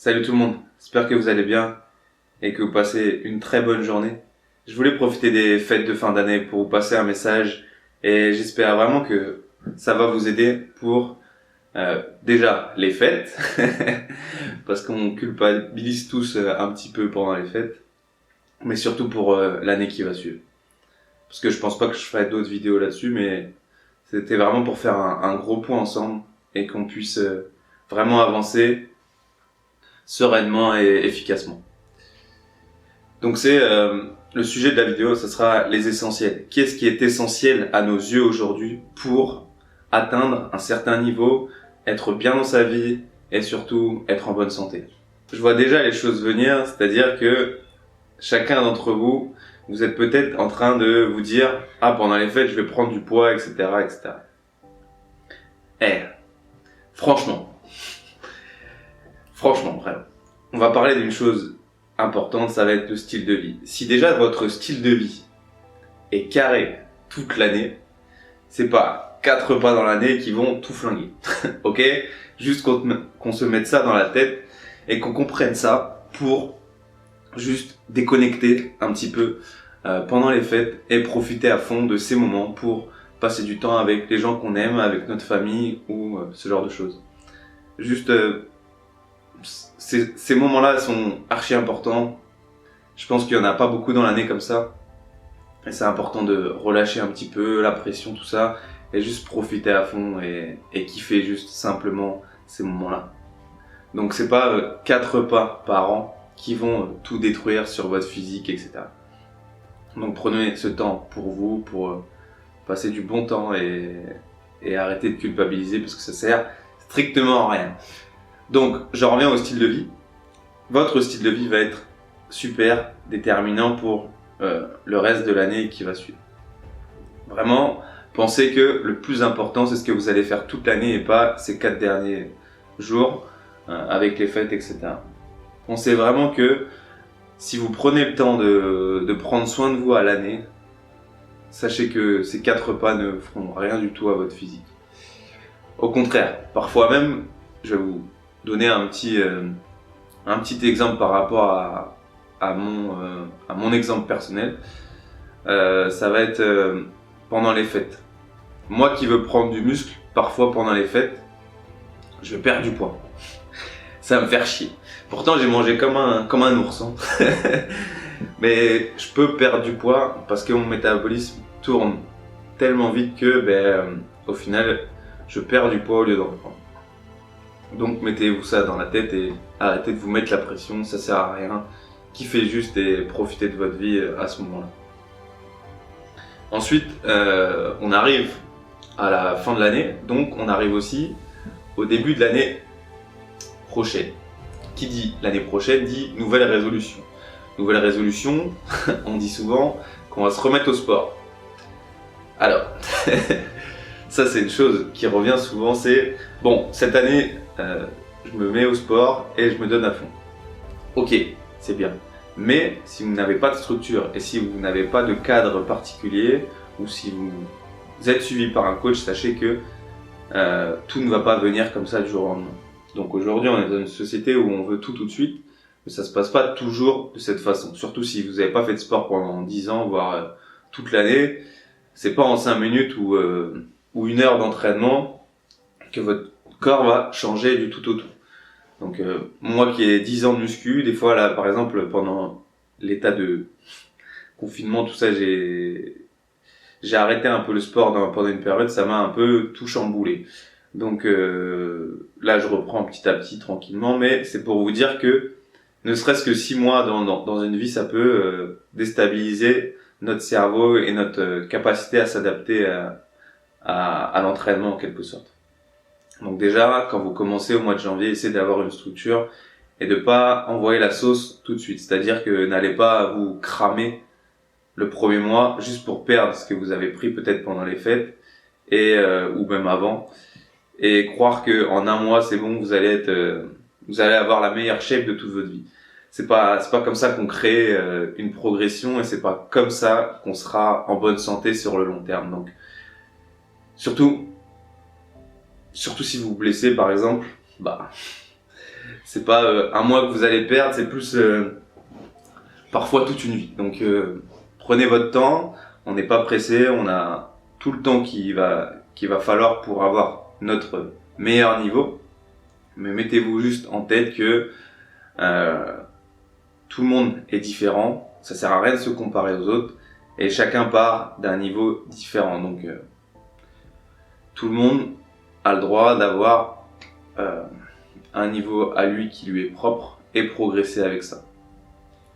Salut tout le monde, j'espère que vous allez bien et que vous passez une très bonne journée. Je voulais profiter des fêtes de fin d'année pour vous passer un message et j'espère vraiment que ça va vous aider pour déjà les fêtes, parce qu'on culpabilise tous un petit peu pendant les fêtes, mais surtout pour l'année qui va suivre. Parce que je pense pas que je ferai d'autres vidéos là-dessus, mais c'était vraiment pour faire un gros point ensemble et qu'on puisse vraiment avancer sereinement et efficacement. Donc c'est le sujet de la vidéo, ce sera les essentiels. Qu'est-ce qui est essentiel à nos yeux aujourd'hui pour atteindre un certain niveau, être bien dans sa vie et surtout être en bonne santé. Je vois déjà les choses venir, c'est-à-dire que chacun d'entre vous, vous êtes peut-être en train de vous dire « Ah, pendant les fêtes, je vais prendre du poids, etc. etc. » Franchement, vraiment, on va parler d'une chose importante, ça va être le style de vie. Si déjà votre style de vie est carré toute l'année, c'est pas 4 repas dans l'année qui vont tout flinguer. Ok? Juste qu'on se mette ça dans la tête et qu'on comprenne ça pour juste déconnecter un petit peu pendant les fêtes et profiter à fond de ces moments pour passer du temps avec les gens qu'on aime, avec notre famille ou ce genre de choses. Juste ces moments-là sont archi importants. Je pense qu'il n'y en a pas beaucoup dans l'année comme ça. Et c'est important de relâcher un petit peu la pression, tout ça, et juste profiter à fond et kiffer juste simplement ces moments-là. Donc c'est pas 4 repas par an qui vont tout détruire sur votre physique, etc. Donc prenez ce temps pour vous, pour passer du bon temps et arrêter de culpabiliser parce que ça sert strictement à rien. Donc j'en reviens au style de vie. Votre style de vie va être super déterminant pour le reste de l'année qui va suivre. Vraiment, pensez que le plus important, c'est ce que vous allez faire toute l'année et pas ces 4 derniers jours avec les fêtes, etc. Pensez vraiment que si vous prenez le temps de prendre soin de vous à l'année, sachez que ces 4 repas ne feront rien du tout à votre physique. Au contraire, parfois même, je vais vous donner un petit exemple par rapport à mon exemple personnel. Ça va être pendant les fêtes. Moi qui veux prendre du muscle, parfois pendant les fêtes, je perds du poids. Ça va me faire chier. Pourtant j'ai mangé comme un ourson. Mais je peux perdre du poids parce que mon métabolisme tourne tellement vite que au final je perds du poids au lieu d'en prendre. Donc mettez-vous ça dans la tête et arrêtez de vous mettre la pression, ça sert à rien. Kiffez juste et profitez de votre vie à ce moment-là. Ensuite, on arrive à la fin de l'année, donc on arrive aussi au début de l'année prochaine. Qui dit l'année prochaine dit nouvelle résolution. Nouvelle résolution, on dit souvent qu'on va se remettre au sport. Alors, ça c'est une chose qui revient souvent, c'est bon, cette année, je me mets au sport et je me donne à fond. Ok, c'est bien. Mais si vous n'avez pas de structure et si vous n'avez pas de cadre particulier ou si vous êtes suivi par un coach, sachez que tout ne va pas venir comme ça du jour au lendemain. Donc aujourd'hui, on est dans une société où on veut tout de suite, mais ça se passe pas toujours de cette façon. Surtout si vous n'avez pas fait de sport pendant 10 ans, voire toute l'année, c'est pas en 5 minutes ou 1 heure d'entraînement que votre corps va changer du tout au tout. Donc moi qui ai 10 ans de muscu, des fois là par exemple pendant l'état de confinement, tout ça, j'ai arrêté un peu le sport pendant une période, ça m'a un peu tout chamboulé. Donc là je reprends petit à petit tranquillement, mais c'est pour vous dire que ne serait-ce que 6 mois dans une vie, ça peut déstabiliser notre cerveau et notre capacité à s'adapter à l'entraînement en quelque sorte. Donc déjà, quand vous commencez au mois de janvier, essayez d'avoir une structure et de pas envoyer la sauce tout de suite. C'est-à-dire que n'allez pas vous cramer le premier mois juste pour perdre ce que vous avez pris peut-être pendant les fêtes et ou même avant et croire que en 1 mois c'est bon, vous allez avoir la meilleure shape de toute votre vie. C'est pas comme ça qu'on crée une progression et c'est pas comme ça qu'on sera en bonne santé sur le long terme. Donc surtout si vous vous blessez par exemple, c'est pas un mois que vous allez perdre, c'est plus parfois toute une vie. Donc prenez votre temps, on n'est pas pressé, on a tout le temps qu'il va falloir pour avoir notre meilleur niveau. Mais mettez-vous juste en tête que tout le monde est différent, ça sert à rien de se comparer aux autres et chacun part d'un niveau différent. Donc tout le monde a le droit d'avoir un niveau à lui qui lui est propre et progresser avec ça.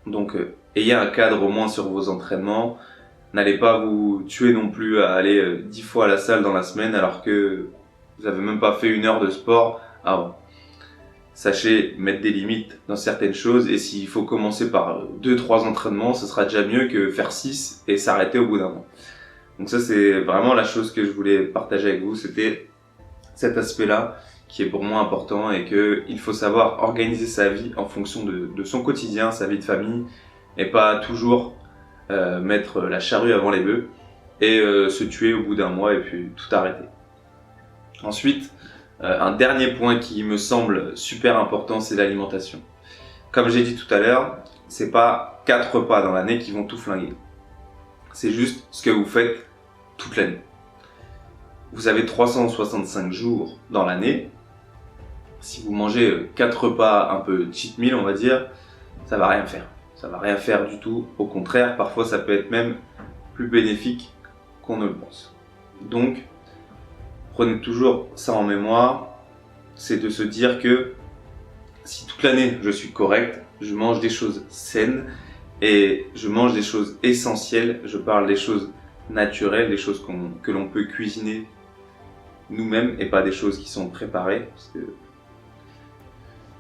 Donc ayez un cadre au moins sur vos entraînements. N'allez pas vous tuer non plus à aller 10 fois à la salle dans la semaine alors que vous n'avez même pas fait 1 heure de sport avant. Sachez mettre des limites dans certaines choses et s'il faut commencer par 2-3 entraînements, ce sera déjà mieux que faire 6 et s'arrêter au bout d'un mois. Donc ça c'est vraiment la chose que je voulais partager avec vous, c'était cet aspect-là qui est pour moi important et qu'il faut savoir organiser sa vie en fonction de son quotidien, sa vie de famille et pas toujours mettre la charrue avant les bœufs et se tuer au bout d'un mois et puis tout arrêter. Ensuite, un dernier point qui me semble super important, c'est l'alimentation. Comme j'ai dit tout à l'heure, c'est pas 4 repas dans l'année qui vont tout flinguer. C'est juste ce que vous faites toute l'année. Vous avez 365 jours dans l'année. Si vous mangez 4 repas un peu cheat meal, on va dire, ça va rien faire. Ça va rien faire du tout. Au contraire, parfois ça peut être même plus bénéfique qu'on ne le pense. Donc, prenez toujours ça en mémoire, c'est de se dire que si toute l'année je suis correct, je mange des choses saines et je mange des choses essentielles, je parle des choses naturelles, des choses que l'on peut cuisiner nous-mêmes et pas des choses qui sont préparées. Parce que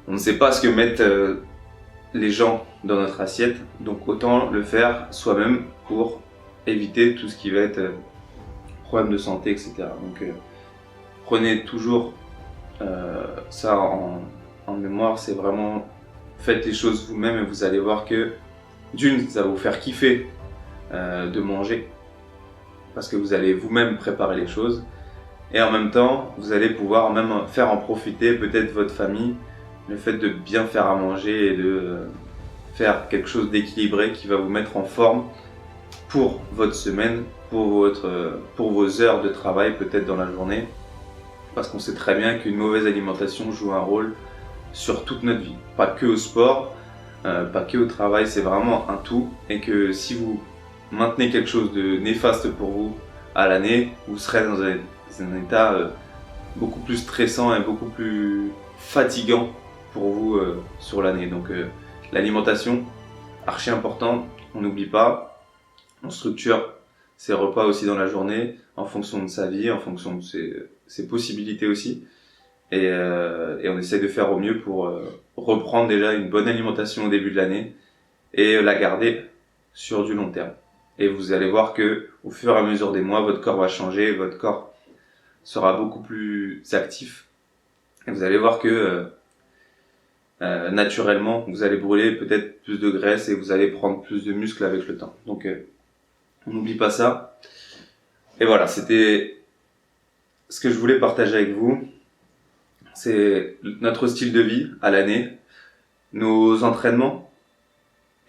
on ne sait pas ce que mettent les gens dans notre assiette, donc autant le faire soi-même pour éviter tout ce qui va être problème de santé, etc. Donc prenez toujours ça en mémoire, c'est vraiment faites les choses vous-même et vous allez voir que d'une, ça va vous faire kiffer de manger parce que vous allez vous-même préparer les choses et en même temps vous allez pouvoir même faire en profiter peut-être votre famille, le fait de bien faire à manger et de faire quelque chose d'équilibré qui va vous mettre en forme pour votre semaine, pour vos heures de travail peut-être dans la journée. Parce qu'on sait très bien qu'une mauvaise alimentation joue un rôle sur toute notre vie. Pas que au sport, pas que au travail, c'est vraiment un tout. Et que si vous maintenez quelque chose de néfaste pour vous à l'année, vous serez dans un état beaucoup plus stressant et beaucoup plus fatigant pour vous sur l'année. Donc l'alimentation, archi important, on n'oublie pas, on structure ses repas aussi dans la journée en fonction de sa vie, en fonction de ses possibilités aussi. Et on essaie de faire au mieux pour reprendre déjà une bonne alimentation au début de l'année et la garder sur du long terme. Et vous allez voir que au fur et à mesure des mois, votre corps va changer, votre corps sera beaucoup plus actif. Et vous allez voir que naturellement, vous allez brûler peut-être plus de graisse et vous allez prendre plus de muscles avec le temps. Donc on n'oublie pas ça. Et voilà, c'était ce que je voulais partager avec vous. C'est notre style de vie à l'année, nos entraînements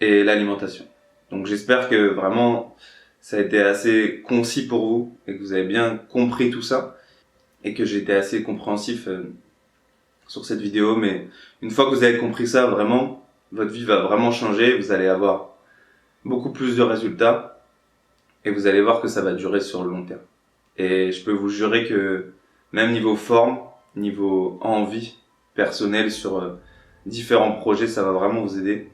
et l'alimentation. Donc j'espère que vraiment ça a été assez concis pour vous et que vous avez bien compris tout ça et que j'ai été assez compréhensif sur cette vidéo. Mais une fois que vous avez compris ça, vraiment, votre vie va vraiment changer. Vous allez avoir beaucoup plus de résultats et vous allez voir que ça va durer sur le long terme. Et je peux vous jurer que même niveau forme, niveau envie personnelle sur différents projets, ça va vraiment vous aider.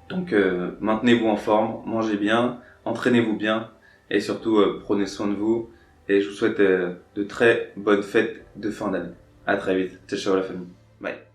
Donc maintenez-vous en forme, mangez bien, entraînez-vous bien et surtout prenez soin de vous. Et je vous souhaite de très bonnes fêtes de fin d'année. À très vite. Ciao, ciao la famille. Bye.